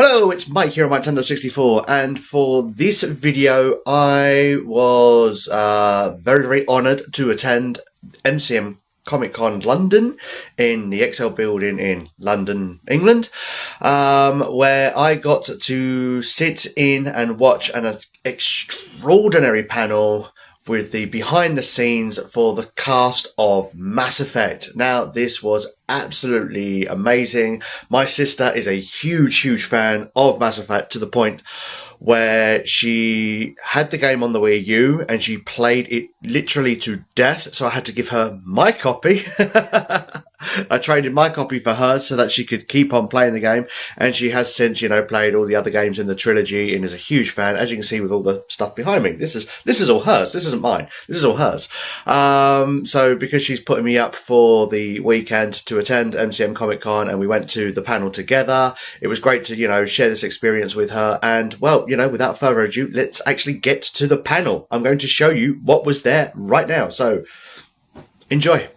Hello, it's Mike here on Nintendo64, and for this video I was very honoured to attend MCM Comic Con London in the XL building in London, England, where I got to sit in and watch an extraordinary panel with the behind the scenes for the cast of Mass Effect. Now, this was absolutely amazing. My sister is a huge fan of Mass Effect, to the point where she had the game on the Wii U and she played it literally to death, so I had to give her my copy. I traded my copy for hers so that she could keep on playing the game, and she has since, played all the other games in the trilogy and is a huge fan, as you can see with all the stuff behind me. This is all hers. This isn't mine. This is all hers. So because she's putting me up for the weekend to attend MCM Comic Con and we went to the panel together, it was great to, share this experience with her. And well, without further ado, let's actually get to the panel. I'm going to show you what was there right now. So enjoy.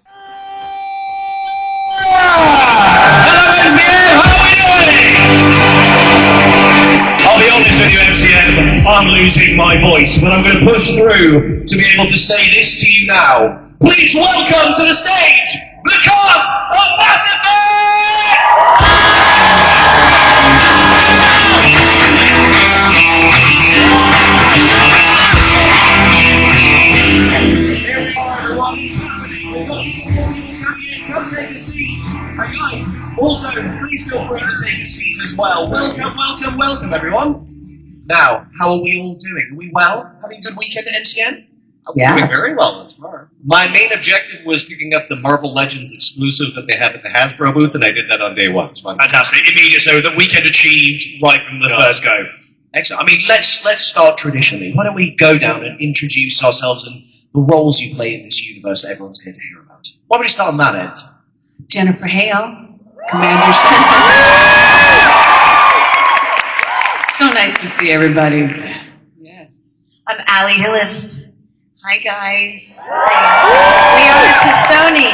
Hello MCM, how are we doing? I'll be honest with you MCM, I'm losing my voice, but I'm going to push through to be able to say this to you now. Please welcome to the stage, the cast of Mass Effect! Here we are everyone, it's happening. We've got people coming in, come take a seat. Hey guys, also, please feel free to take a seat as well. Welcome everyone. Now, how are we all doing? Are we well? Having a good weekend at MCN? Yeah. Doing very well thus far. My main objective was picking up the Marvel Legends exclusive that they have at the Hasbro booth, and I did that on day one. So fantastic. Immediate, so the weekend achieved right from the first go. Excellent. I mean, let's start traditionally. Why don't we go down and introduce ourselves and the roles you play in this universe that everyone's here to hear about. Why don't we start on that end? Jennifer Hale, Commander Shepard. So nice to see everybody. Yes. I'm Allie Hillis. Hi, guys. We are to Sony.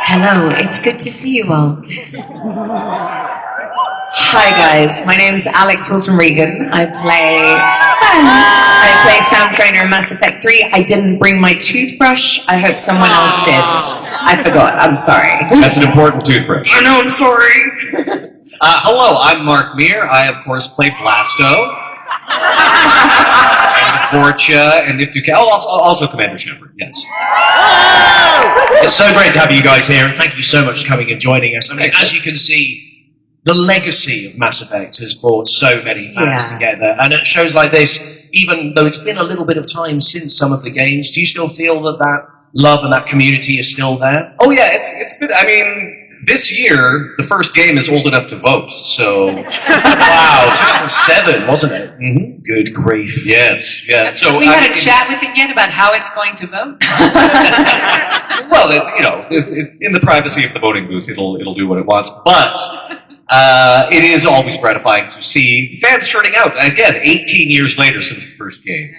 Hello, it's good to see you all. Hi, guys. My name is Alex Wilton-Regan. I play Sound Trainer in Mass Effect 3. I didn't bring my toothbrush. I hope someone else did. I forgot. I'm sorry. That's an important toothbrush. I know, I'm sorry. Hello, I'm Mark Meir. I, of course, play Blasto. And Vorcha and Niftuka. Also Commander Shepard, yes. It's so great to have you guys here, and thank you so much for coming and joining us. I mean, as you can see, the legacy of Mass Effect has brought so many fans together, and at shows like this, even though it's been a little bit of time since some of the games, do you still feel that love and that community is still there? Oh yeah, it's good. I mean, this year, the first game is old enough to vote, so... Wow, 2007, wasn't it? Mm-hmm. Good grief, yes, yeah. So we had a chat with it yet about how it's going to vote? Well, in the privacy of the voting booth, it'll do what it wants, but... it is always gratifying to see fans turning out. Again, 18 years later since the first game.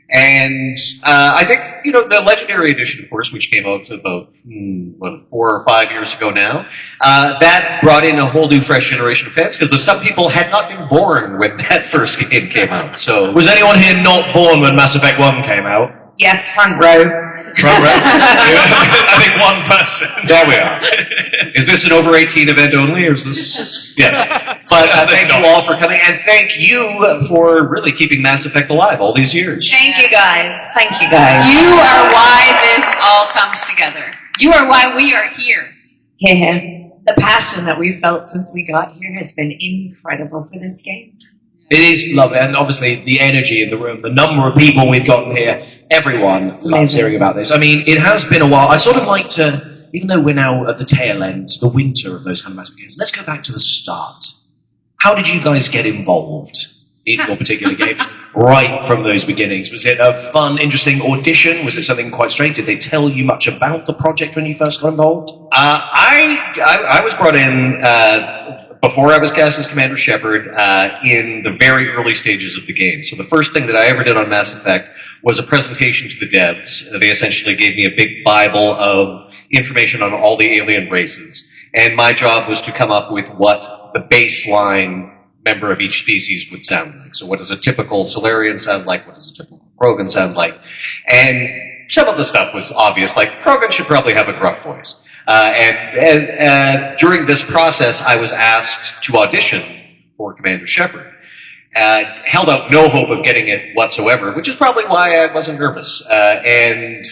And I think, the Legendary Edition, of course, which came out about 4 or 5 years ago now, that brought in a whole new fresh generation of fans, because some people had not been born when that first game came out. So, was anyone here not born when Mass Effect 1 came out? Yes, front row. Front row? I think one person. There we are. Is this an over 18 event only, or is this? Yes. But thank you all for coming, and thank you for really keeping Mass Effect alive all these years. Thank you, guys. Thank you, guys. You are why this all comes together. You are why we are here. Yes. The passion that we've felt since we got here has been incredible for this game. It is lovely, and obviously the energy in the room, the number of people we've gotten here, everyone loves hearing about this. I mean, it has been a while. I sort of like to, even though we're now at the tail end, the winter of those kind of Mass Effect games, let's go back to the start. How did you guys get involved in your particular games right from those beginnings? Was it a fun, interesting audition? Was it something quite straight? Did they tell you much about the project when you first got involved? I was brought in before I was cast as Commander Shepard in the very early stages of the game. So the first thing that I ever did on Mass Effect was a presentation to the devs. They essentially gave me a big Bible of information on all the alien races. And my job was to come up with what the baseline member of each species would sound like. So what does a typical Solarian sound like? What does a typical Krogan sound like? And some of the stuff was obvious, like Krogan should probably have a gruff voice. And during this process, I was asked to audition for Commander Shepard. Held out no hope of getting it whatsoever, which is probably why I wasn't nervous. And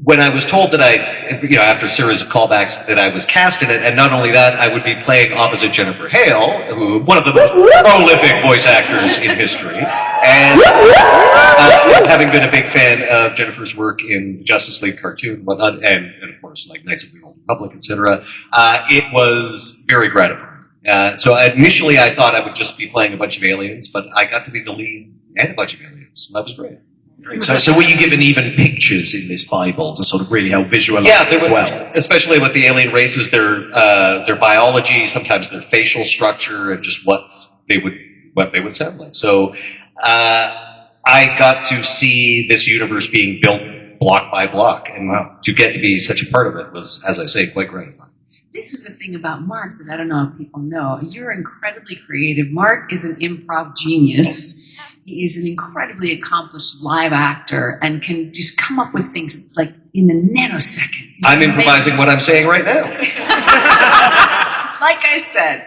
when I was told that after a series of callbacks, that I was cast in it, and not only that, I would be playing opposite Jennifer Hale, one of the most prolific voice actors in history, and having been a big fan of Jennifer's work in the Justice League cartoon and whatnot, and of course, like Knights of the Old Republic, etc., it was very gratifying. So initially I thought I would just be playing a bunch of aliens, but I got to be the lead and a bunch of aliens. That was great. So were you given even pictures in this Bible to sort of really help visualize it as well? Especially with the alien races, their biology, sometimes their facial structure, and just what they would sound like. So I got to see this universe being built block by block, and to get to be such a part of it was, as I say, quite gratifying. This is the thing about Mark that I don't know if people know. You're incredibly creative. Mark is an improv genius. He is an incredibly accomplished live actor and can just come up with things like in a nanosecond. I'm improvising what I'm saying right now. Like I said.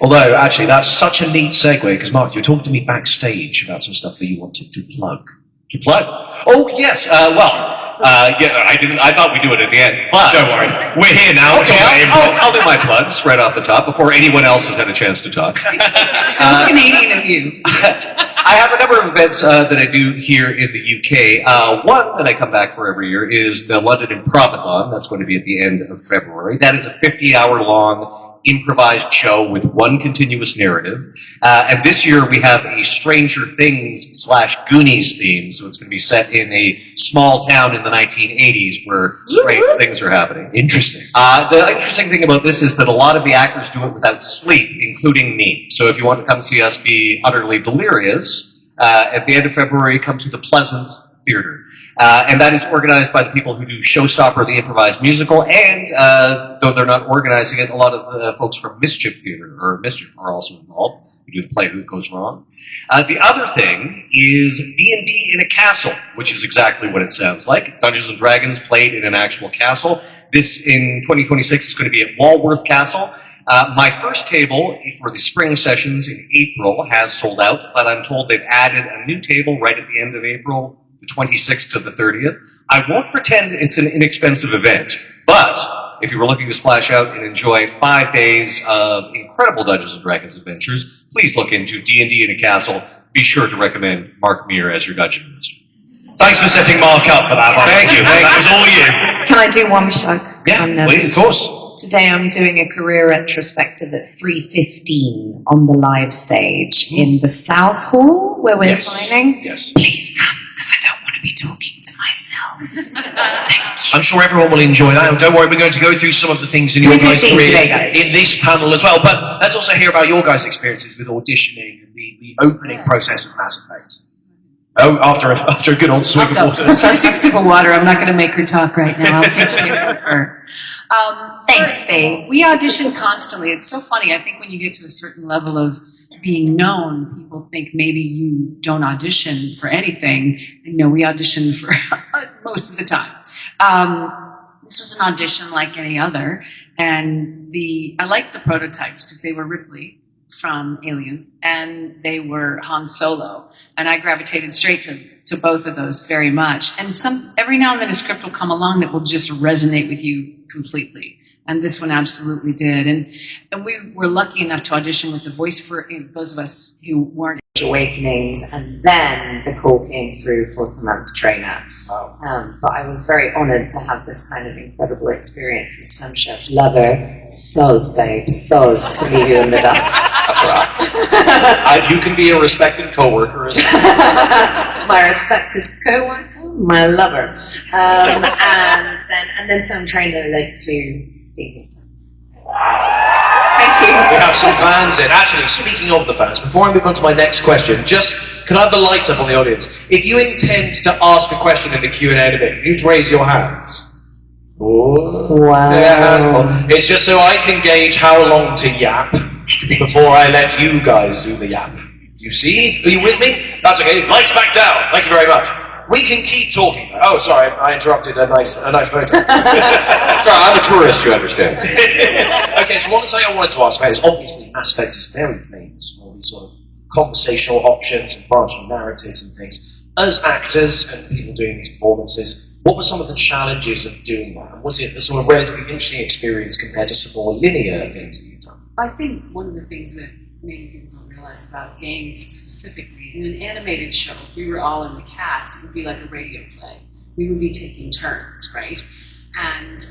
Although, actually, that's such a neat segue, because Mark, you were talking to me backstage about some stuff that you wanted to plug. To plug? Oh, yes. I thought we'd do it at the end, but don't worry. We're here now. Okay, I'll do my plugs right off the top before anyone else has had a chance to talk. So Canadian of you. I have a number of events that I do here in the UK. One that I come back for every year is the London Improvathon. That's going to be at the end of February. That is a 50-hour-long improvised show with one continuous narrative. And this year we have a Stranger Things / Goonies theme, so it's going to be set in a small town in the 1980s where strange things are happening. Interesting. The interesting thing about this is that a lot of the actors do it without sleep, including me. So if you want to come see us be utterly delirious, at the end of February, come to the Pleasance Theater. And that is organized by the people who do Showstopper, the improvised musical, and though they're not organizing it, a lot of the folks from Mischief Theater, or Mischief, are also involved. We do the play Who Goes Wrong. The other thing is D&D in a castle, which is exactly what it sounds like. It's Dungeons & Dragons played in an actual castle. This, in 2026, is going to be at Walworth Castle. My first table for the spring sessions in April has sold out, but I'm told they've added a new table right at the end of April, the 26th to the 30th. I won't pretend it's an inexpensive event, but if you were looking to splash out and enjoy 5 days of incredible Dungeons & Dragons adventures, please look into D&D in a Castle. Be sure to recommend Mark Meir as your Dungeon Master. Thanks for setting Mark up for that, Mark. Thank you. That was all you. Can I do one plug? Yeah, please, of course. Today I'm doing a career retrospective at 3:15 on the live stage in the South Hall where we're signing. Yes. Please come, because I don't want to be talking to myself. Thank you. I'm sure everyone will enjoy that. And don't worry, we're going to go through some of the things in your guys' 3:15 careers today, guys. in this panel as well. But let's also hear about your guys' experiences with auditioning and the opening process of Mass Effect. Oh, after a good old swig of water. She's took a sip of water. I'm not going to make her talk right now. I'll take care of her. Thanks, babe. We audition constantly. It's so funny. I think when you get to a certain level of being known, people think maybe you don't audition for anything. We audition for most of the time. This was an audition like any other, and I liked the prototypes because they were Ripley from Aliens, and they were Han Solo, and I gravitated straight to both of those very much. And every now and then a script will come along that will just resonate with you completely, and this one absolutely did. And we were lucky enough to audition with the voice for those of us who weren't. Awakenings, and then the call came through for Samantha Trainer. Wow. But I was very honoured to have this kind of incredible experience as Femme Chef's lover. Soz, babe, soz, to leave you in the dust. That's right. You can be a respected co-worker as well. My respected co-worker, my lover. And then Sam Trainer led to Deepest. Thank you. We have some fans in. Actually, speaking of the fans, before I move on to my next question, just can I have the lights up on the audience? If you intend to ask a question in the Q&A in a bit, you raise your hands. Wow. Yeah, it's just so I can gauge how long to yap before I let you guys do the yap. You see? Are you with me? That's okay. Lights back down. Thank you very much. We can keep talking. Oh, sorry, I interrupted a nice photo. Sorry, I'm a tourist, you understand. Okay, so one thing I wanted to ask about is obviously Mass Effect is very famous for all these sort of conversational options and branching narratives and things. As actors and people doing these performances, what were some of the challenges of doing that? Was it a sort of relatively interesting experience compared to some more linear things that you've done? I think one of the things that maybe people don't realize about games specifically, in an animated show, if we were all in the cast, it would be like a radio play. We would be taking turns, right? And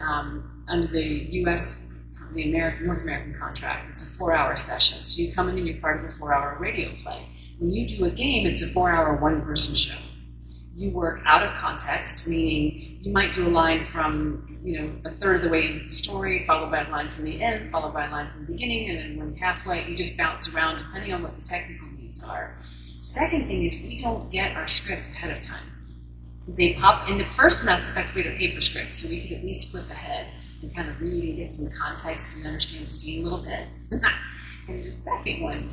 under the US, the North American contract, it's a 4-hour session. So you come in and you're part of a 4-hour radio play. When you do a game, it's a 4-hour one-person show. You work out of context, meaning you might do a line from, a third of the way into the story, followed by a line from the end, followed by a line from the beginning, and then when halfway, you just bounce around depending on what the technical needs are. Second thing is we don't get our script ahead of time. They pop in the first Mass Effect, we had a paper script, so we could at least flip ahead and kind of read and get some context and understand the scene a little bit. And the second one,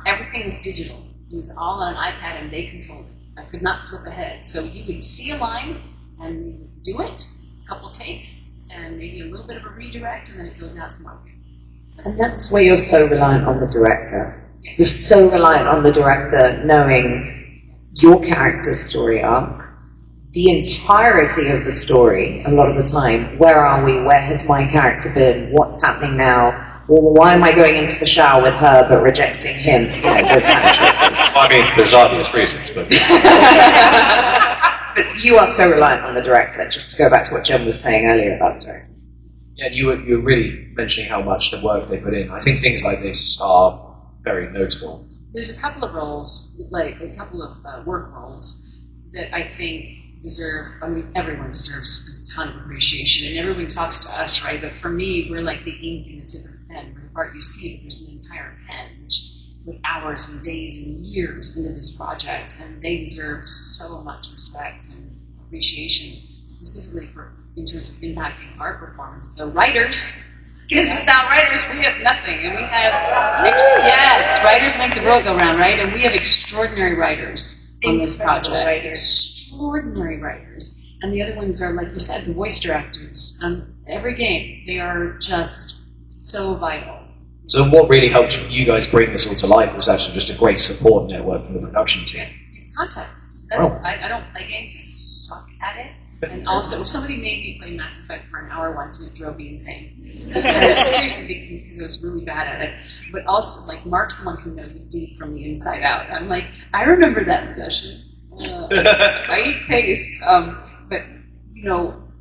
everything was digital. It was all on an iPad and they controlled it. I could not flip ahead. So you would see a line and you would do it, a couple takes, and maybe a little bit of a redirect, and then it goes out to market. And that's where you're so reliant on the director. Yes. You're so reliant on the director knowing your character's story arc, the entirety of the story, a lot of the time. Where are we? Where has my character been? What's happening now? Well, why am I going into the shower with her but rejecting him? Those kind of choices. I mean, there's obvious reasons, but... But you are so reliant on the director, just to go back to what Jen was saying earlier about the directors. Yeah, and you were really mentioning how much the work they put in. I think things like this are very notable. There's a couple of roles, like a couple of work roles, that I think deserve, everyone deserves a ton of appreciation, and everyone talks to us, right? But for me, we're like the ink in the tip of the pen. We're the part you see, but there's an entire pen, which put hours and days and years into this project, and they deserve so much respect and appreciation, specifically in terms of impacting our performance. The writers, because without writers, we have nothing, and we have, writers make the world go round, right? And we have extraordinary writers on this project. Extraordinary writers. And the other ones are, like you said, the voice directors. Every game, they are just so vital. So what really helped you guys bring this all to life was actually just a great support network from the production team. It's context. I don't play games, I suck at it. And also, somebody made me play Mass Effect for an hour once and it drove me insane. Seriously, because I was really bad at it. But also, like, Mark's the one who knows it deep from the inside out. I'm like, I remember that session. I eat paste. But,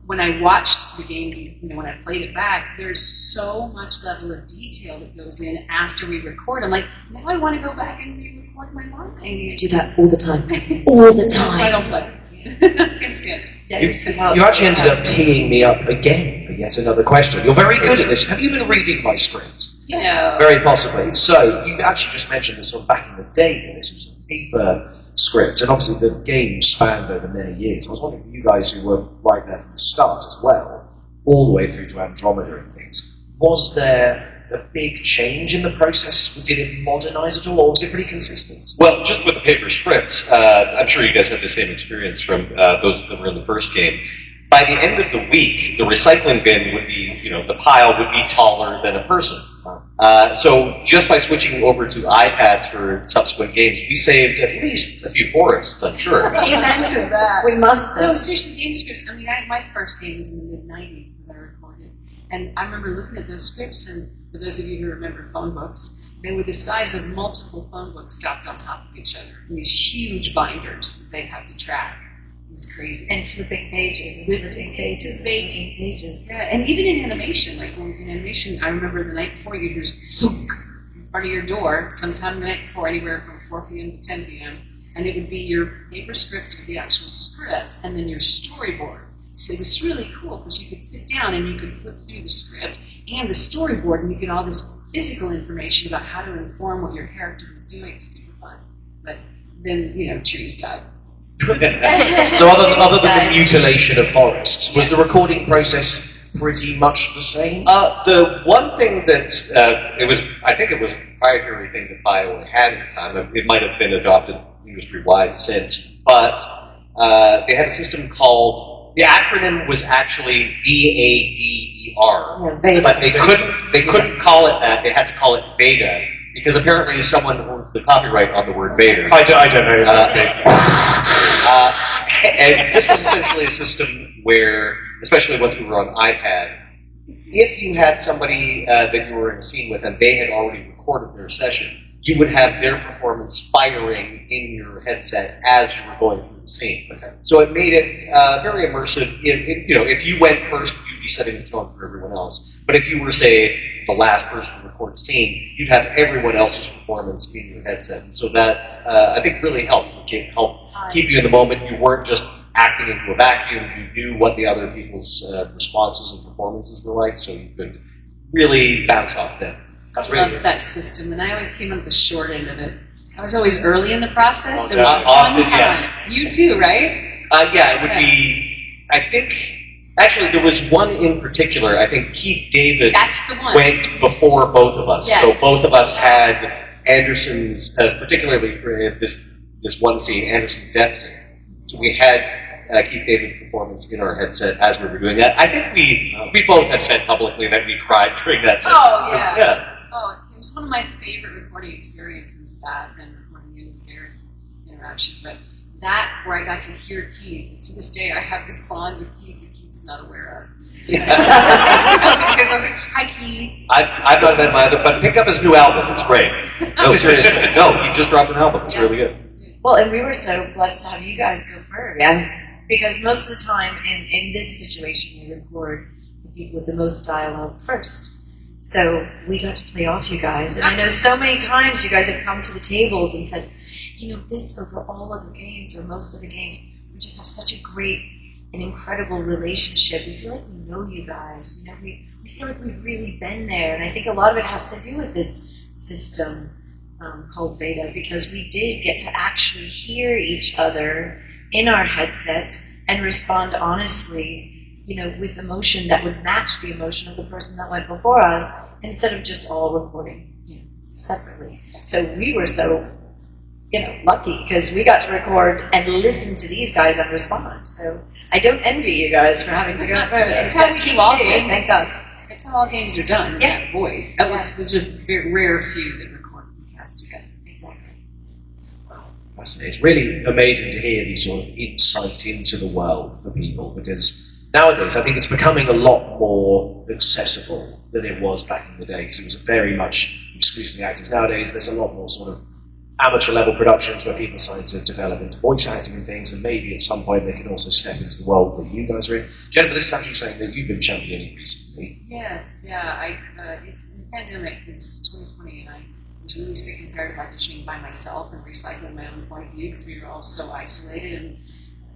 when I watched the game, when I played it back, there's so much level of detail that goes in after we record. I'm like, now I want to go back and re-record my line. I do that all the time. All the That's why I time. don't play. Can't stand it. You actually ended up teeing me up again for yet another question. You're very good at this. Have you been reading my script? Very possibly. So, you actually just mentioned this sort of back in the day, when this was a paper script, and obviously the game spanned over many years. I was wondering if you guys who were right there from the start as well, all the way through to Andromeda and things, was there a big change in the process? Did it modernize at all, or was it pretty consistent? Well, just with the paper scripts, I'm sure you guys had the same experience from those that were in the first game. By the end of the week, the recycling bin would be, the pile would be taller than a person. So just by switching over to iPads for subsequent games, we saved at least a few forests, I'm sure. Amen to that. We must have. No, seriously, game scripts. My first game was in the mid-90s that I recorded. And I remember looking at those scripts, and for those of you who remember phone books, they were the size of multiple phone books stacked on top of each other. And these huge binders that they had to track. It was crazy. And flipping pages. Baby. Pages. Yeah, and even in animation, like in animation, I remember the night before you hear thunk in front of your door, sometime the night before, anywhere from 4 p.m. to 10 p.m., and it would be your paper script, the actual script, and then your storyboard. So it was really cool because you could sit down and you could flip through the script and the storyboard, and you get all this physical information about how to inform what your character was doing. It was super fun. But then, trees died. So other than the mutilation of forests, was the recording process pretty much the same? The one thing that I think it was a proprietary thing that BioWare had at the time. It might have been adopted industry-wide since, but they had a system called, the acronym was actually VADER, Vader. but they couldn't call it that. They had to call it Veda because apparently someone owns the copyright on the word Vader. I don't know. And this was essentially a system where, especially once we were on iPad, if you had somebody that you were in a scene with and they had already recorded their session, you would have their performance firing in your headset as you were going through the scene. Okay. So it made it very immersive. If you went first, you'd be setting the tone for everyone else. But if you were, say, the last person to record the scene, you'd have everyone else's performance in your headset. And so that, I think, really helped. It helped keep you in the moment. You weren't just acting into a vacuum. You knew what the other people's responses and performances were like, so you could really bounce off them. I love that system, and I always came out the short end of it. I was always early in the process. There was one often, time. yes. You too, right? Yeah, it would be, I think, actually there was one in particular. I think Keith David That's the one. went before both of us. Yes. So both of us had Anderson's, particularly for this one scene, Anderson's death scene. So we had Keith David's performance in our headset as we were doing that. I think we both have said publicly that we cried during that session. Oh, yeah. Yeah. Oh, it was one of my favorite recording experiences, that and recording you and Bear's interaction. But that, where I got to hear Keith, to this day I have this bond with Keith that Keith's not aware of. Because I was like, hi Keith. I've not met him either, but pick up his new album. It's great. No, seriously. No, he just dropped an album. It's really good. Well, and we were so blessed to have you guys go first. Yeah. Because most of the time in this situation, we record the people with the most dialogue first. So we got to play off you guys. And I know so many times you guys have come to the tables and said, this over all other games or most of the games, we just have such a great and incredible relationship. We feel like we know you guys. We feel like we've really been there. And I think a lot of it has to do with this system called Veda, because we did get to actually hear each other in our headsets and respond honestly, with emotion that would match the emotion of the person that went before us, instead of just all recording, separately. So we were so, lucky, because we got to record and listen to these guys and respond. So I don't envy you guys for having to go first. That's how we do all games. Thank God. That's how all games are done in that void. There's a very rare few that record and cast together. Exactly. Fascinating. It's really amazing to hear these sort of insight into the world for people, because nowadays I think it's becoming a lot more accessible than it was back in the days. It was very much exclusively actors. Nowadays there's a lot more sort of amateur level productions where people are starting to develop into voice acting and things, and maybe at some point they can also step into the world that you guys are in. Jennifer, this is actually something that you've been championing recently. Yes, yeah. It's in the pandemic, it was 2020, and I was really sick and tired of auditioning by myself and recycling my own point of view, because we were all so isolated. And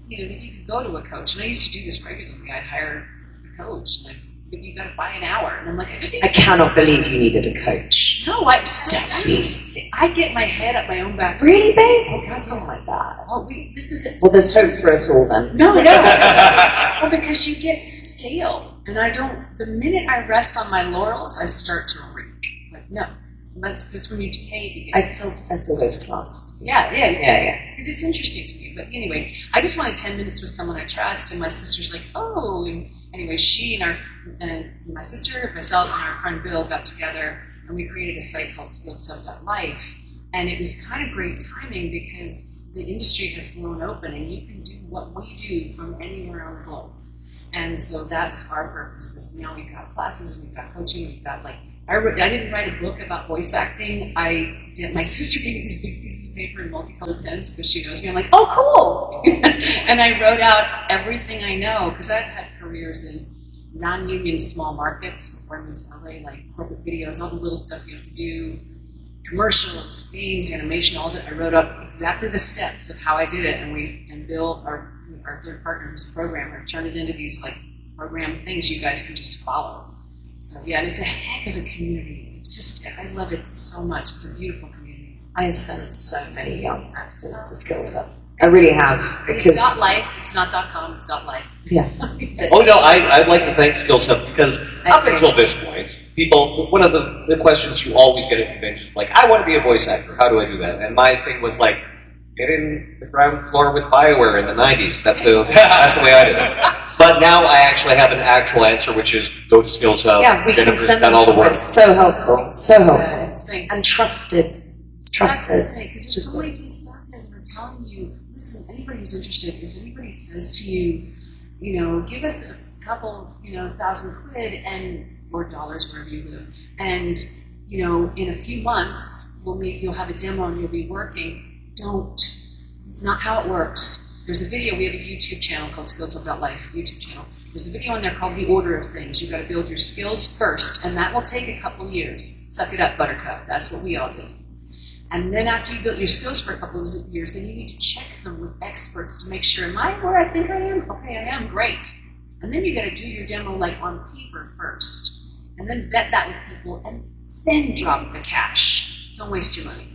you could go to a coach, and I used to do this regularly. I'd hire a coach, but you got to buy an hour, and I'm like, I cannot believe you needed a coach. No, I'm still sick. I get my head up my own back. Really, babe? Oh God, oh my God. Oh, this is it. Well, there's hope for us all then. No. Well, because you get stale, and I don't. The minute I rest on my laurels, I start to reek. Like, no, that's when you decay. I still go to class. Yeah. Because it's interesting to me. But anyway, I just wanted 10 minutes with someone I trust, and my sister's like, oh. And anyway, she and my sister, myself, and our friend Bill got together, and we created a site called skilledsub.life. And it was kind of great timing, because the industry has blown open, and you can do what we do from anywhere on the globe. And so that's our purpose. Is now we've got classes, and we've got coaching, we've got I didn't write a book about voice acting. My sister gave me these big pieces of paper and multicolored pens, because she knows me. I'm like, oh, cool! And I wrote out everything I know, because I've had careers in non-union small markets before I moved to LA, like corporate videos, all the little stuff you have to do, commercials, games, animation, all of it. I wrote up exactly the steps of how I did it, and Bill, our third partner, who's a programmer, turned it into these program things you guys can just follow. So yeah, and it's a heck of a community. It's just, I love it so much. It's a beautiful community. I have sent so many young actors to Skills Hub. I really have, It's because not life, it's not .com, it's .life. yeah. Oh no, I'd like to thank Skills Hub because up agree. until this point, people, one of the questions you always get at conventions is like, I want to be a voice actor, how do I do that? And my thing was like, get in the ground floor with BioWare in the 90s. That's the way I did it. But now I actually have an actual answer, which is go to Skills Hub. Yeah, we can Jennifer's send done them all the somewhere. work. So helpful, so helpful, It's like, and trusted. It's trusted. because there's so many things out there that are telling you, listen, anybody who's interested, if anybody says to you, you know, give us a couple, you know, $1,000 and or dollars wherever you live, and you know, in a few months you'll have a demo and you'll be working. Don't. It's not how it works. There's a video. We have a YouTube channel called Skillshub.life YouTube channel. There's a video on there called The Order of Things. You've got to build your skills first, and that will take a couple years. Suck it up, buttercup. That's what we all do. And then after you build your skills for a couple of years, then you need to check them with experts to make sure, am I where I think I am? Okay, I am, great. And then you got to do your demo like on paper first, and then vet that with people, and then drop the cash. Don't waste your money.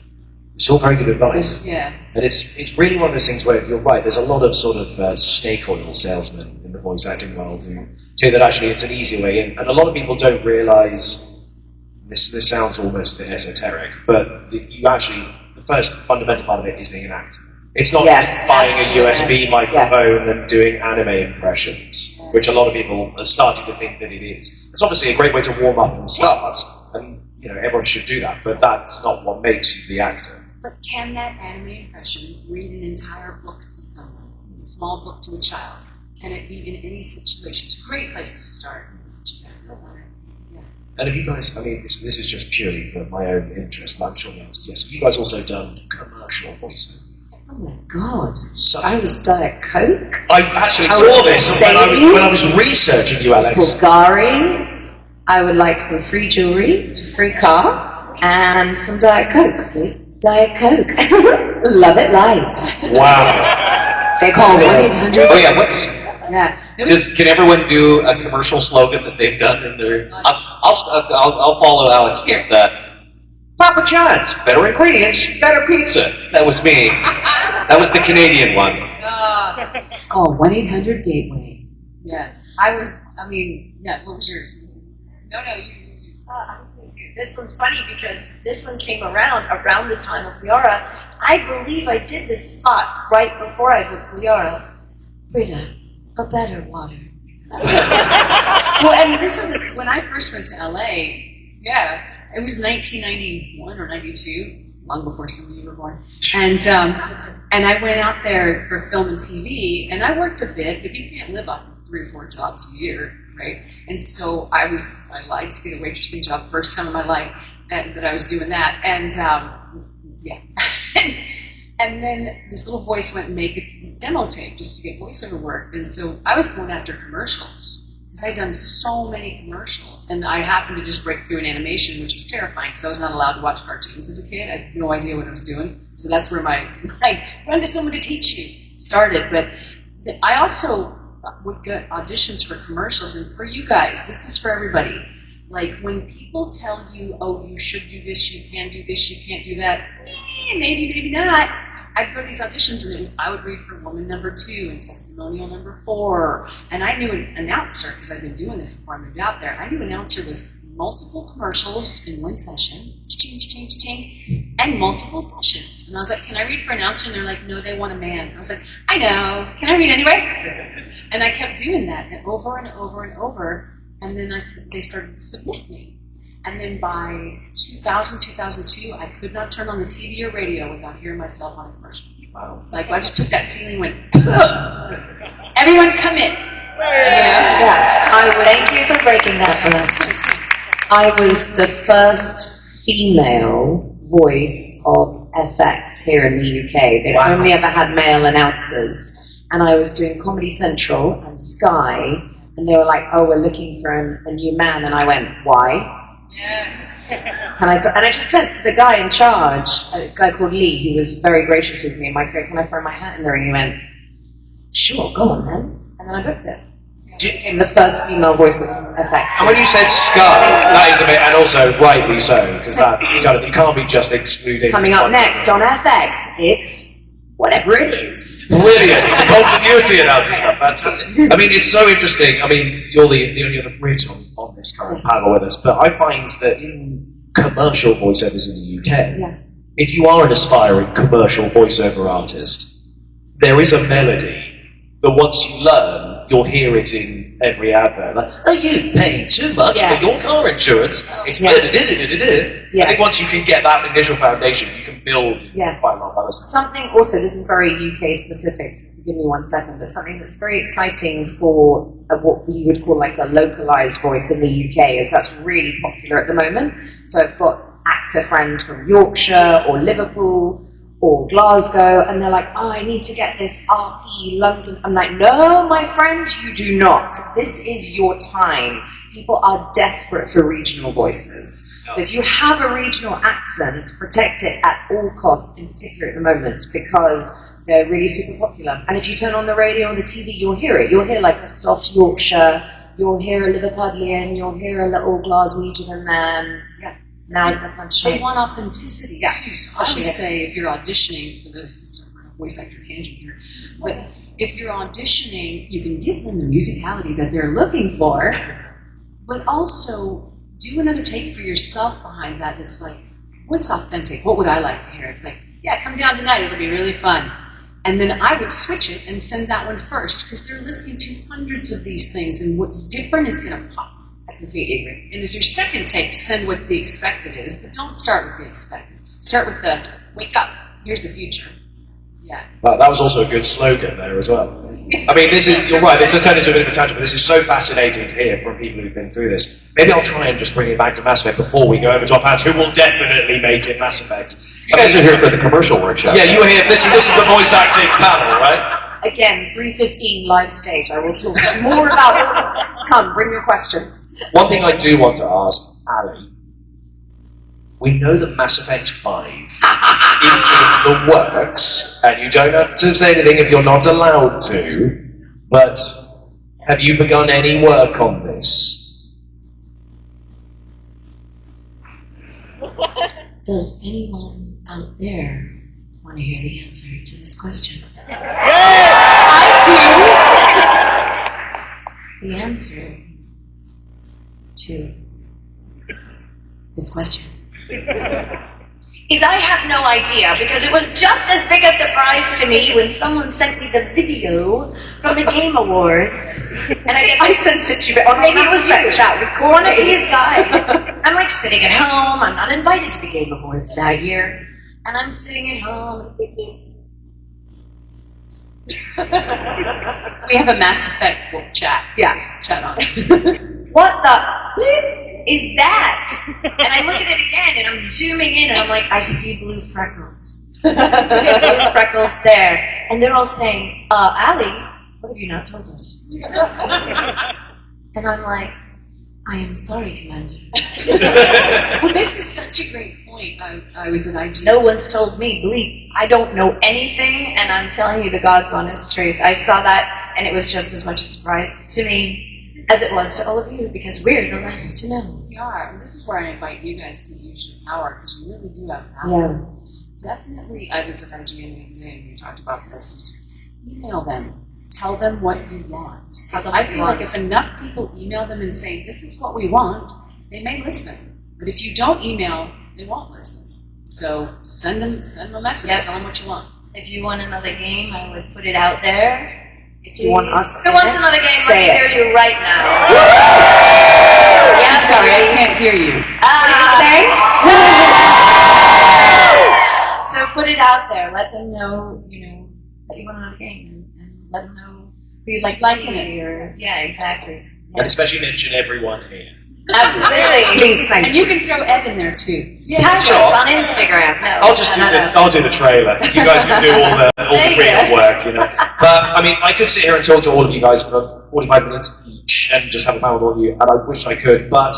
It's all very good advice. Yeah. And it's really one of those things where you're right, there's a lot of sort of snake oil salesmen in the voice acting world who tell you that actually it's an easier way in. And a lot of people don't realise, this sounds almost a bit esoteric, but the first fundamental part of it is being an actor. It's not just buying a USB microphone and doing anime impressions, which a lot of people are starting to think that it is. It's obviously a great way to warm up and start, and you know everyone should do that, but that's not what makes you the actor. But can that anime impression read an entire book to someone, a small book to a child? Can it be in any situation? It's a great place to start. Yeah. And have you guys, I mean, this is just purely for my own interest, but I'm sure the answer is yes. Have you guys also done commercial voiceover? Oh my God! Such I was Diet Coke. I actually I saw was this when I was researching you, Alex. Bulgari. I would like some free jewelry, free car, and some Diet Coke, please. Diet Coke. Love it light. Wow. They call me. Oh yeah, what's... Yeah. It was, Can everyone do a commercial slogan that they've done in their... I'll follow Alex with that. Papa John's, better ingredients, better pizza. That was me. That was the Canadian one. call 1-800-GATEWAY. Yeah. Yeah, what was yours? No, you. I was going to do this one's funny because this one came around the time of Liara. I believe I did this spot right before I booked Liara. Britta, a better water. Well, and this is when I first went to LA. Yeah, it was 1991 or 92, long before some of you were born. And I went out there for film and TV, and I worked a bit, but you can't live off of 3 or 4 jobs a year, right? And so I lied to get a waitressing job first time in my life that I was doing that, and yeah. And then this little voice went and make its demo tape just to get voiceover work. And so I was going after commercials because I'd done so many commercials. And I happened to just break through in animation, which was terrifying because I was not allowed to watch cartoons as a kid. I had no idea what I was doing. So that's where my run to someone to teach you started. But I also would get auditions for commercials. And for you guys, this is for everybody. Like when people tell you, oh, you should do this, you can do this, you can't do that, maybe, maybe not. I'd go to these auditions and I would read for woman number 2 and testimonial number 4. And I knew an announcer, because I'd been doing this before I moved out there, I knew an announcer was multiple commercials in one session, ching, and multiple sessions. And I was like, can I read for an announcer? And they're like, no, they want a man. I was like, I know, can I read anyway? And I kept doing that and over and over and over. And then they started to submit me. And then by 2000, 2002, I could not turn on the TV or radio without hearing myself on a commercial. Wow. Like, I just took that scene and went, everyone come in. Yeah, thank you for breaking that for us. I was the first female voice of FX here in the UK. They'd only ever had male announcers. And I was doing Comedy Central and Sky, and they were like, oh, we're looking for a new man. And I went, why? Yes. And I just said to the guy in charge, a guy called Lee, who was very gracious with me in my career, can I throw my hat in there? And he went, sure, go on then. And then I booked it. Became the first female voice of FX. And when you said Sky, that is a bit, and also rightly so, because that you can't be just excluding. Coming up next on FX, it's whatever it is. Brilliant. The continuity analysis stuff, fantastic. I mean, it's so interesting. I mean, you're the only other Brit on this current panel with us, but I find that in commercial voiceovers in the UK, if you are an aspiring commercial voiceover artist, there is a melody that once you learn, you'll hear it in every advert. Like, are you paying too much for your car insurance? It's I think once you can get that initial foundation, you can build quite a lot of other stuff. Something also, this is very UK specific, give me 1 second, but something that's very exciting for what we would call like a localized voice in the UK is that's really popular at the moment. So I've got actor friends from Yorkshire or Liverpool or Glasgow, and they're like, oh, I need to get this RP London. I'm like, no, my friend, you do not. This is your time. People are desperate for regional voices. So if you have a regional accent, protect it at all costs, in particular at the moment, because they're really super popular. And if you turn on the radio or the TV, you'll hear it. You'll hear like a soft Yorkshire, you'll hear a Liverpudlian, you'll hear a little Glaswegian man. Now's the time to share. They want authenticity too. So I would say if you're auditioning for the voice actor tangent here, but if you're auditioning, you can give them the musicality that they're looking for, but also do another take for yourself behind that. It's like, what's authentic? What would I like to hear? It's like, yeah, come down tonight. It'll be really fun. And then I would switch it and send that one first because they're listening to hundreds of these things, and what's different is going to pop. I completely agree. And as your second take, send what the expected is, but don't start with the expected. Start with the, wake up, here's the future. Yeah. Wow, that was also a good slogan there as well. I mean, you're right, this has turned into a bit of a tangent, but this is so fascinating to hear from people who've been through this. Maybe I'll try and just bring it back to Mass Effect before we go over to our fans, who will definitely make it Mass Effect. You guys are here for the commercial workshop. Yeah, you were here, this is the voice acting panel, right? Again, 3:15 live stage. I will talk more about it. Come, bring your questions. One thing I do want to ask, Ali, we know that Mass Effect 5 is in the works, and you don't have to say anything if you're not allowed to, but have you begun any work on this? Does anyone out there want to hear the answer to this question? The answer to this question is I have no idea, because it was just as big a surprise to me when someone sent me the video from the Game Awards. And I sent it to you, or maybe it was you, chat with one of these guys. I'm like sitting at home, I'm not invited to the Game Awards that year, and I'm sitting at home. We have a Mass Effect chat. Yeah. Chat on. What the flip is that? And I look at it again, and I'm zooming in, and I'm like, I see blue freckles. Blue freckles there. And they're all saying, Ali, what have you not told us? And I'm like, I am sorry, Commander. Well, this is such a great point. I was at IG. No one's told me, bleep, I don't know anything, and I'm telling you the God's honest truth. I saw that, and it was just as much a surprise to me as it was to all of you, because we're the last to know. We are. And this is where I invite you guys to use your power, because you really do have power. Yeah. Definitely, I was at IGN the other day, and we talked about this. Email them. Tell them what you want. I feel like if enough people email them and say, this is what we want, they may listen. But if you don't email, they won't listen. So send them a message, tell them what you want. If you want another game, I would put it out there. If you want us, who wants another game? Let me hear you right now. Yeah, sorry, I can't hear you. What do you say? So put it out there. Let them know, that you want another game, and let them know who you'd like to see. Or yeah, exactly. And especially mention everyone here. Absolutely. Please, thank And you can throw Ed in there too. Tag us on Instagram. No, I'll do the trailer. You guys can do all the real work, But I mean, I could sit here and talk to all of you guys for 45 minutes each and just have a panel with all of you, and I wish I could, but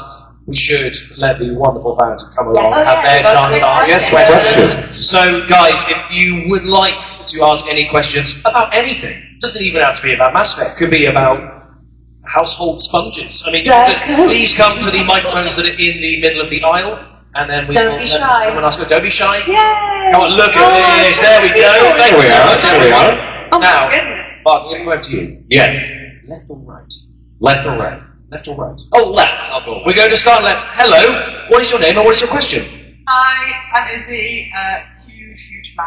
we should let the wonderful fans who come along have their chance to ask questions. So, guys, if you would like to ask any questions about anything, doesn't even have to be about Mass Effect, could be about household sponges. I mean, please come to the microphones that are in the middle of the aisle. And then we Don't will be shy. Someone ask her, don't be shy. Yay! Come on, look at this. so There we many go. people. There we are. So There we are. Oh Now, my goodness. Mark, we're going to go over to you. Yeah. Left or right? Left or right? Left or right? Oh, left. I'll go left. We're going to start left. Hello. What is your name and what is your question? Hi, I'm Izzy, huge fan.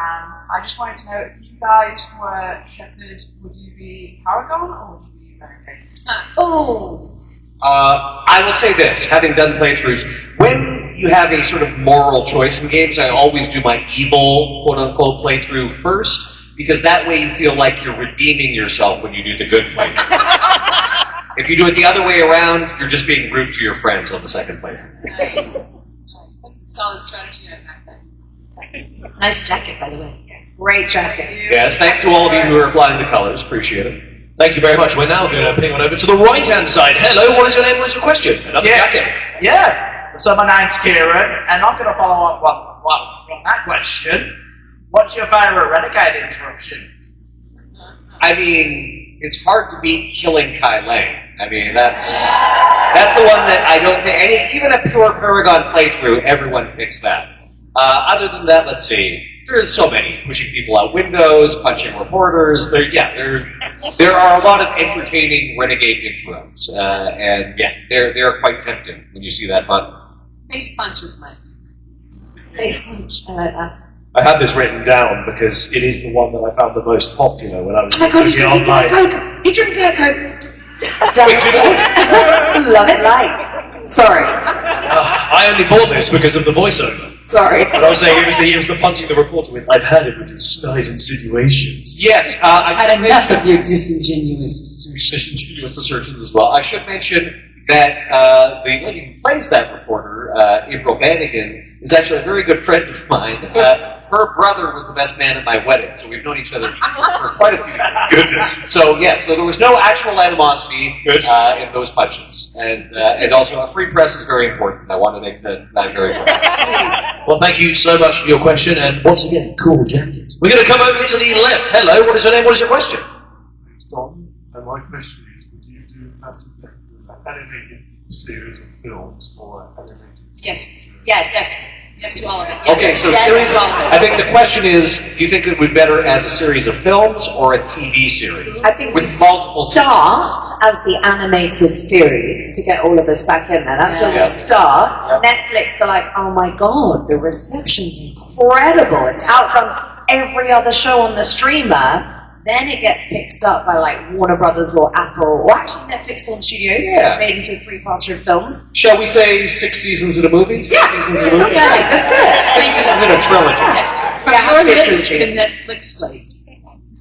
I just wanted to know if you guys were Shepherd, would you be Paragon or would you be Renegade? Oh. I will say this, having done playthroughs, when you have a sort of moral choice in games, I always do my evil, quote-unquote, playthrough first, because that way you feel like you're redeeming yourself when you do the good playthrough. If you do it the other way around, you're just being rude to your friends on the second playthrough. Nice. That's a solid strategy I back that. Nice jacket, by the way. Great jacket. Yes, thanks to all of you who are flying the colors. Appreciate it. Thank you very much. We're now going to ping on over to the right-hand side. Hello. What is your name? What is your question? Another jacket. Yeah. So my name's Kieran, and I'm going to follow up on that question. What's your favourite Renegade interruption? I mean, it's hard to beat killing Kai Lane. I mean, that's the one that I don't think even a pure Paragon playthrough, everyone picks that. Other than that, let's see. There's so many pushing people out windows, punching reporters. There are a lot of entertaining Renegade interrupts, and yeah, they're quite tempting when you see that button. Face punch is my Face punch. I like that. I had this written down because it is the one that I found the most popular when I was Oh my god, he's drinking Diet Coke! He's drinking Diet Coke! Diet Coke! Love it light. Sorry. I only bought this because of the voiceover. Sorry. But I was saying it was the punching the reporter with, I've had it with his snide insinuations. Yes, I've had enough of your disingenuous assertions. Disingenuous assertions as well. I should mention that the lady who plays that reporter, April Bannigan, is actually a very good friend of mine. Her brother was the best man at my wedding, so we've known each other for quite a few years. Goodness. So yeah, so there was no actual animosity in those punches, and also a free press is very important. I want to make that very clear. Well, thank you so much for your question, and once again, cool jacket. We're going to come over to the left. Hello, what is your name? What is your question? It's Don, and my question is, would you do Mass Effect as an animated series of films or animated? Yes. Yes. Yes. Yes to all of it. Yeah. Okay, so yes, series. to all of it. I think the question is, do you think it would be better as a series of films or a TV series? I think with we multiple start as the animated series to get all of us back in there. That's where we start. Netflix are like, oh my god, the reception's incredible. It's outdone every other show on the streamer. Then it gets picked up by like Warner Brothers or Apple, or actually Netflix Film Studios. Gets made into a 3-parter of films. Shall we say 6 seasons in a movie? 6 seasons in a movie? Let's do it. 6 seasons in a trilogy. Yes. From Yeah, your it's lips to trilogy. Netflix slate.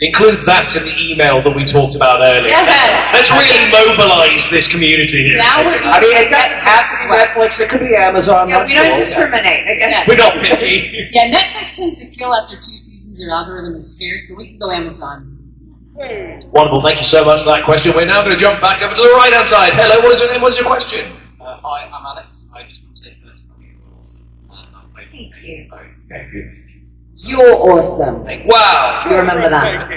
Include that in the email that we talked about earlier. Yes. Let's really mobilise this community here. Now we're I mean, it doesn't have to be Netflix. It could be Amazon. Yeah, that's we don't cool. discriminate against. We're not picky. Yeah, Netflix tends to kill after 2 seasons. Their algorithm is scarce, but we can go Amazon. Wonderful, thank you so much for that question. We're now going to jump back over to the right-hand side. Hello, what is your name? What is your question? Hi, I'm Alex. I just want to say first of all, you're awesome. Thank you. Thank you. You're awesome. Wow. You remember that?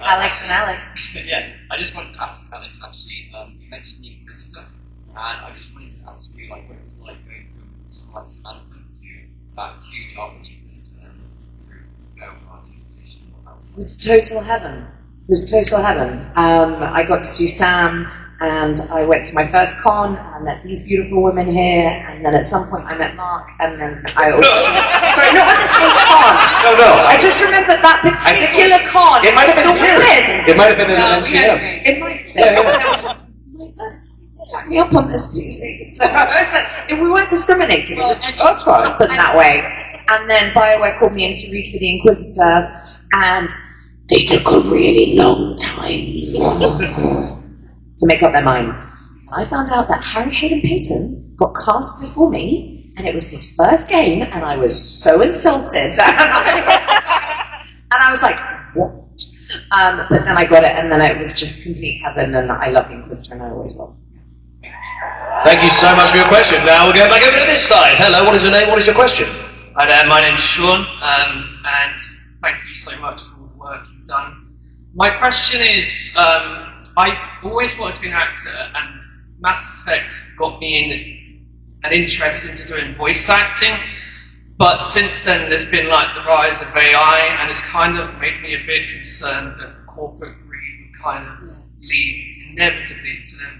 Alex and Alex. Yeah, I just wanted to ask Alex, actually, you mentioned new visitor, and I just wanted to ask you, like, what it was like going from someone like development to that huge arc of new visitor and through over presentation. It was total heaven. It was total heaven. I got to do Sam, and I went to my first con, and I met these beautiful women here, and then at some point I met Mark, and then I also... Sorry, not at the same con. No. I just remember that particular con. It might have the been here. women. It might have been an MCM. It might have been. Yeah. There was my first... Back me up on this, please. So we weren't discriminating. It was just That's fine. happened that way. And then BioWare called me in to read for the Inquisitor, and they took a really long time to make up their minds. I found out that Harry Hayden Payton got cast before me, and it was his first game, and I was so insulted. And I was like, what? But then I got it, and then it was just complete heaven, and I love the Inquisitor, and I always will. Thank you so much for your question. Now we'll go back over to this side. Hello, what is your name? What is your question? Hi there, my name's Sean, and thank you so much for all the work you've done. My question is, I always wanted to be an actor, and Mass Effect got me in an interest into doing voice acting. But since then, there's been like the rise of AI, and it's kind of made me a bit concerned that corporate greed would kind of lead inevitably to them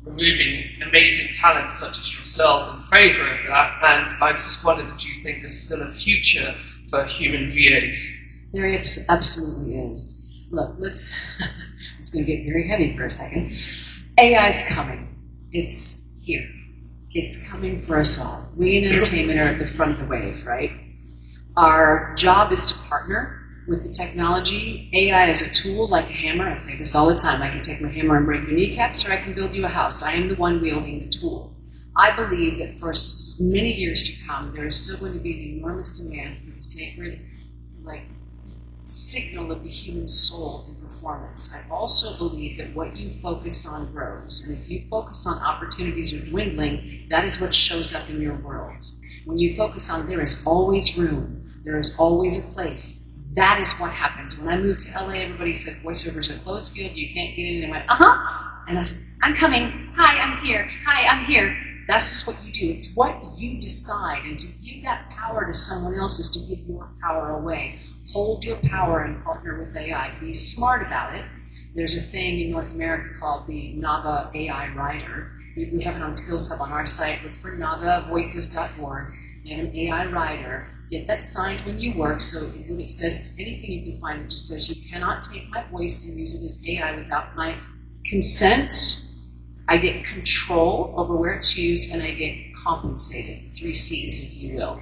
removing amazing talent such as yourselves in favour of that. And I just wondered if you think there's still a future for human VAs. There absolutely is. Look, it's going to get very heavy for a second. AI's coming. It's here. It's coming for us all. We in entertainment are at the front of the wave, right? Our job is to partner with the technology. AI is a tool like a hammer. I say this all the time. I can take my hammer and break your kneecaps, or I can build you a house. I am the one wielding the tool. I believe that for many years to come, there is still going to be an enormous demand for the sacred, signal of the human soul in performance. I also believe that what you focus on grows, and if you focus on opportunities are dwindling, that is what shows up in your world. When you focus on there is always room, there is always a place, that is what happens. When I moved to LA, everybody said voiceover's a closed field, you can't get in, and I went, and I said, I'm coming, hi, I'm here, hi, I'm here. That's just what you do. It's what you decide, and to give that power to someone else is to give your power away. Hold your power and partner with AI. Be smart about it. There's a thing in North America called the Nava AI Writer. We have it on Skills Hub on our site. Look for navavoices.org. They have an AI writer. Get that signed when you work, so when it says anything you can find, it just says you cannot take my voice and use it as AI without my consent. I get control over where it's used, and I get compensated. 3 C's, if you will.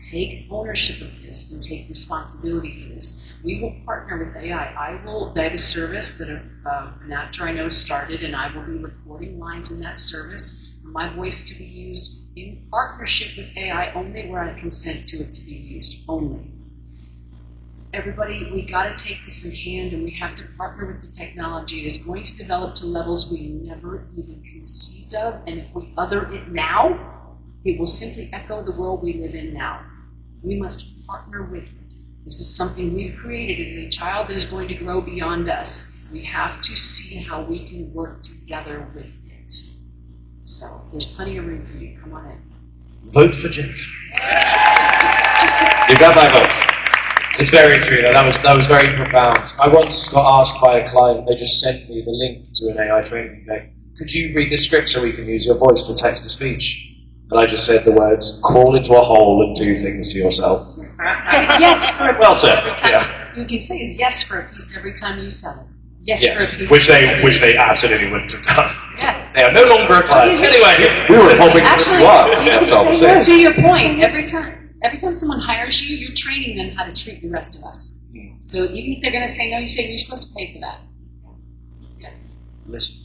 Take ownership of this and take responsibility for this. We will partner with AI. I have a service that an actor I know started, and I will be recording lines in that service for my voice to be used in partnership with AI only where I consent to it to be used, only. Everybody, we got to take this in hand, and we have to partner with the technology. It is going to develop to levels we never even conceived of, and if we other it now, it will simply echo the world we live in now. We must partner with it. This is something we've created. It is a child that is going to grow beyond us. We have to see how we can work together with it. So there's plenty of room for you. Come on in. Vote for Jeff. You got my vote. It's very true, though. That was very profound. I once got asked by a client, they just sent me the link to an AI training day. Could you read this script so we can use your voice for text-to-speech? And I just said the words, crawl into a hole and do things to yourself. Yes for a piece well said. every time. Yeah. You can say is yes for a piece every time you sell it. Yes, for a piece. Which they absolutely wouldn't have done. Yeah. They are no longer a client. Anyway, We were hoping Actually, That's all I'm saying. to your point, every time someone hires you, you're training them how to treat the rest of us. So even if they're going to say no, you say you're supposed to pay for that. Yeah. listen.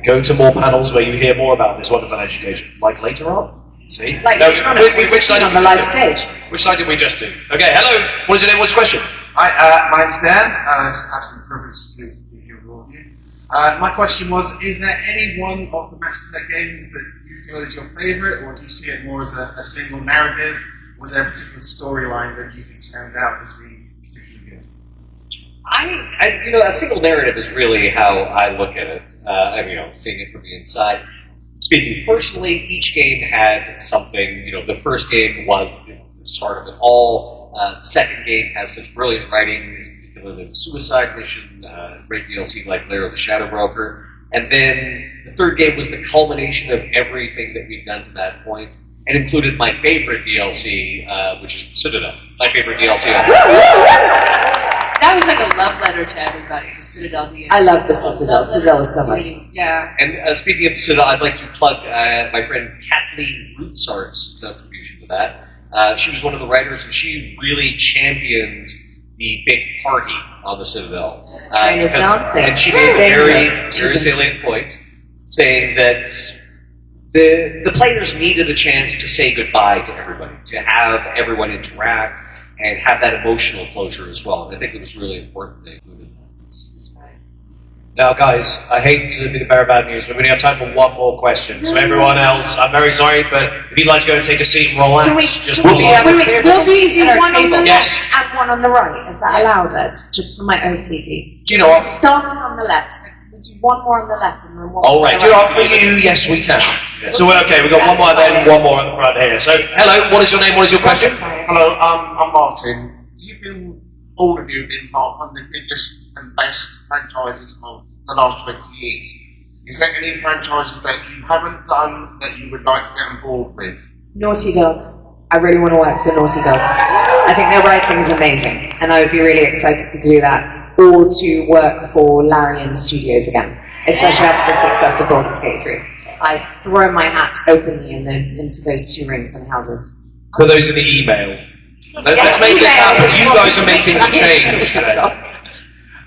Go to more panels where you hear more about this wonderful education. Like later on. See? Like no, which side on the live stage. Which side did we just do? Okay, hello. What is your name? What's the question? Hi, my name's Dan. It's an absolute privilege to be here with all of you. My question was, is there any one of the Master games that you feel is your favourite, or do you see it more as a single narrative? Was there a particular storyline that you think stands out as being particularly good? A single narrative is really how I look at it. Seeing it from the inside. Speaking personally, each game had something. The first game was the start of it all. The second game has such brilliant writing, particularly the Suicide Mission, great DLC like Lair of the Shadow Broker. And then the third game was the culmination of everything that we've done to that point, and included my favorite DLC, which is Citadel. My favorite DLC. That was like a love letter to everybody, the Citadel DLC. I love the Citadel. Citadel is so much. Yeah. And speaking of Citadel, I'd like to plug my friend Kathleen Rootsart's contribution to that. She was one of the writers, and she really championed the big party on the Citadel. Trainers dancing. And she made a very salient point, saying that the players needed a chance to say goodbye to everybody, to have everyone interact, and have that emotional closure as well. And I think it was really important they included that. Now, guys, I hate to be the bearer of bad news, but we only have time for one more question. So everyone else, I'm very sorry, but if you'd like to go and take a seat and relax, just Will we do at our one on table. the Yes. left and one on the right? Is that allowed, Ed? Just for my OCD. Do you know what? Starting on the left. We'll do one more on the left and then one more All on right, the do right. it for you. Yes, we can. Yes. So okay, we've got one more then, one more at the front here. So hello, what is your name? What is your question? Hello, I'm Martin. All of you have been part of one of the biggest and best franchises of the last 20 years. Is there any franchises that you haven't done that you would like to get on board with? Naughty Dog. I really want to work for Naughty Dog. I think their writing is amazing, and I would be really excited to do that, or to work for Larian Studios again, especially after the success of Baldur's Gate 3. I throw my hat openly into those two rings and houses. For those in the email. Let's make this happen. You guys are making the change today.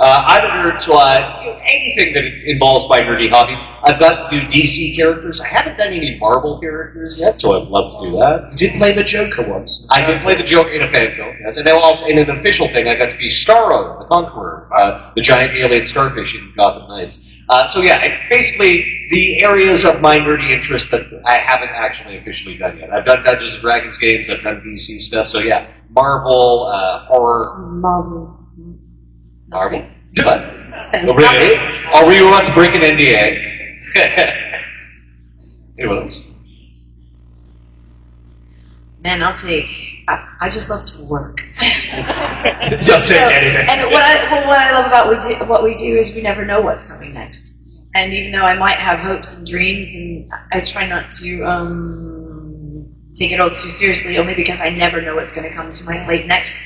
I'm a nerd, so anything that involves my nerdy hobbies. I've got to do DC characters. I haven't done any Marvel characters yet, so I'd love to do that. You did play the Joker once. I did play the Joker in a fan film, yes. And now also in an official thing, I got to be Starro, the Conqueror, the giant alien starfish in Gotham Knights. So yeah, and basically the areas of my nerdy interest that I haven't actually officially done yet. I've done Dungeons & Dragons games, I've done DC stuff, so yeah, Marvel, horror. Marvel. Marvel? What? Oh, really? Or we want to break an NDA? Anyone else? Man, I'll take. I just love to work. Don't take anything. And what I love about what we do is we never know what's coming next. And even though I might have hopes and dreams, and I try not to take it all too seriously, only because I never know what's going to come to my plate next.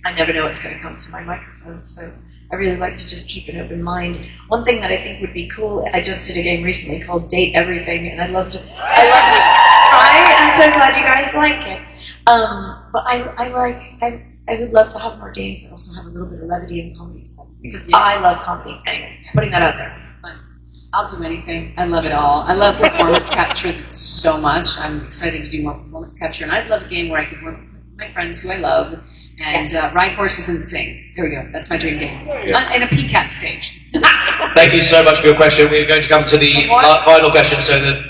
I never know what's going to come to my microphone. So I really like to just keep an open mind. One thing that I think would be cool, I just did a game recently called Date Everything, and I loved it. Right? I'm so glad you guys like it. But I would love to have more games that also have a little bit of levity and comedy to them, because I love comedy. Anyway, putting that out there. I'll do anything. I love it all. I love performance capture so much. I'm excited to do more performance capture, and I'd love a game where I could work with my friends who I love and ride horses and sing. There we go. That's my dream game. In a PCAT stage. Thank you so much for your question. We're going to come to the final question so that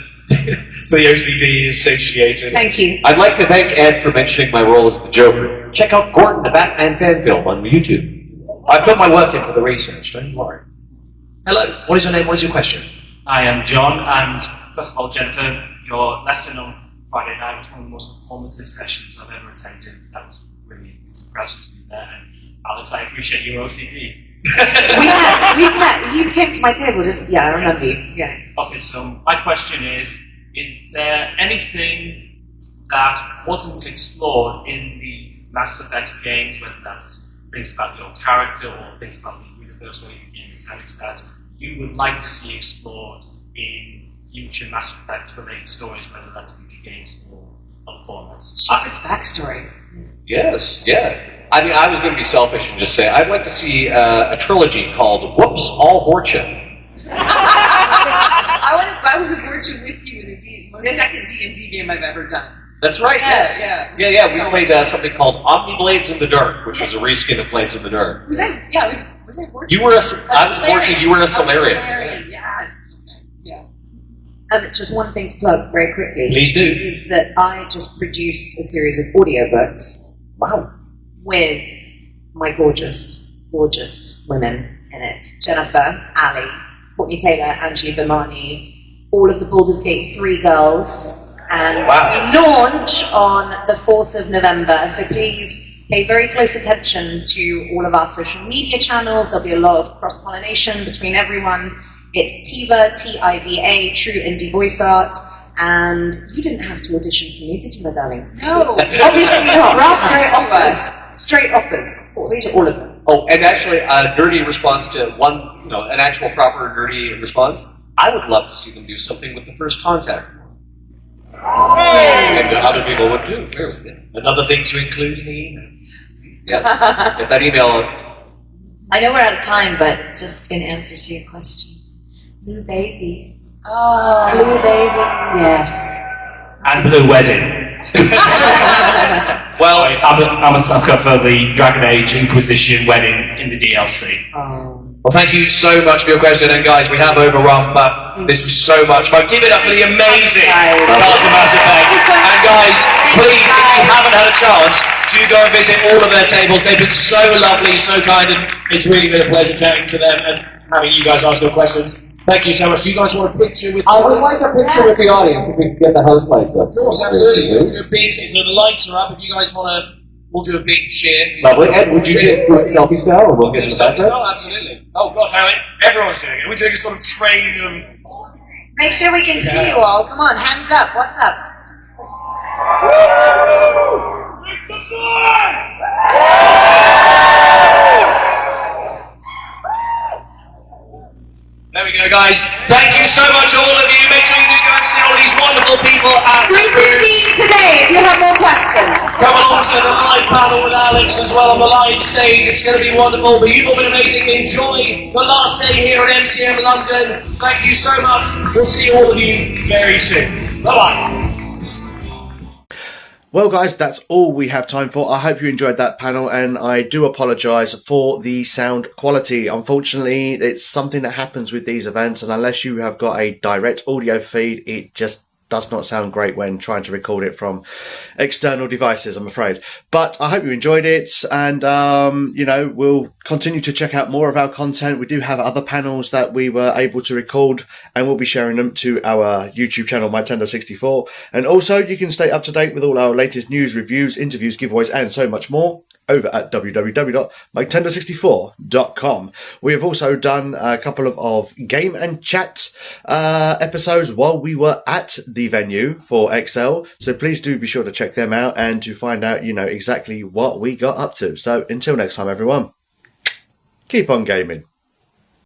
so the OCD is satiated. Thank you. I'd like to thank Ed for mentioning my role as the Joker. Check out Gordon, the Batman fan film on YouTube. I put my work in for the research, don't worry. Hello, what is your name? What is your question? I am John, and first of all, Jennifer, your lesson on Friday night was one of the most informative sessions I've ever attended. That was really impressive to be there. And Alex, I appreciate your OCD. we met. You came to my table, didn't you? Yeah, I remember you. Yeah. Okay, so my question is there anything that wasn't explored in the Mass Effect games, whether that's things about your character or things about the universe or in mechanics that you would like to see explored in future Mass Effect related stories, whether that's future games or other formats? Shepard's backstory. Yes, yeah. I mean, I was going to be selfish and just say I'd like to see a trilogy called Whoops, All Fortune. I was a virgin with you in the second D&D game I've ever done. That's right, yes. Yeah. We played something called Omni Blades in the Dark, which was a reskin of Blades in the Dark. Was I Fortune? You were I was Fortune, you were a Solarian. Yes. Okay. Yeah. Just one thing to plug very quickly. Please do. Is that I just produced a series of audiobooks. Wow. With my gorgeous women in it. Jennifer, Ali, Courtney Taylor, Angeli Bimani, all of the Baldur's Gate 3 girls. And we launch on the 4th of November, so please pay very close attention to all of our social media channels. There'll be a lot of cross-pollination between everyone. It's Tiva, T-I-V-A, True Indie Voice Art, and you didn't have to audition for me, did you, my darlings? No. Obviously not. Straight offers, of course, to all of them. Oh, and actually, a nerdy response to one, an actual proper nerdy response, I would love to see them do something with the First Contact. And other people would too, clearly. Yeah. Another thing to include in the email. Yeah, get that email. I know we're out of time, but just in answer to your question, blue babies. Oh, blue baby. Yes. And Blue Wedding. Well, I'm a sucker for the Dragon Age Inquisition wedding in the DLC. Well, thank you so much for your question, and guys, we have overrun, but this was so much fun. Give it up for the amazing cast of Mass Effect. And guys, please, if you haven't had a chance, do go and visit all of their tables. They've been so lovely, so kind, and it's really been a pleasure chatting to them. And having you guys ask your questions. Thank you so much. Do you guys want a picture with? I would like a picture with the audience if we can get the house lights up. Of course, absolutely. We'll do a big, so the lights are up. If you guys want to, we'll do a big cheer. Lovely. Ed, would you do it selfie style, or we'll get the selfie background? style? Absolutely. Oh gosh, Harry, everyone's doing it. We're doing a sort of train of. Make sure we can see you all. Come on, hands up. What's up? There we go, guys. Thank you so much, all of you. Make sure you do go and see all of these wonderful people at Group indeed today if you have more questions. Come along to the live panel with Alex as well on the live stage. It's going to be wonderful. But you've all been amazing. Enjoy the last day here at MCM London. Thank you so much. We'll see all of you very soon. Bye-bye. Well, guys, that's all we have time for. I hope you enjoyed that panel, and I do apologise for the sound quality. Unfortunately, it's something that happens with these events, and unless you have got a direct audio feed, it just does not sound great when trying to record it from external devices, I'm afraid. But I hope you enjoyed it, and you know, we'll continue to check out more of our content. We do have other panels that we were able to record, and we'll be sharing them to our YouTube channel, MyTendo64. And also, you can stay up to date with all our latest news, reviews, interviews, giveaways, and so much more over at www.mytendo64.com. We have also done a couple of game and chat episodes while we were at the venue for Excel, so please do be sure to check them out and to find out, you know, exactly what we got up to. So until next time, everyone, keep on gaming.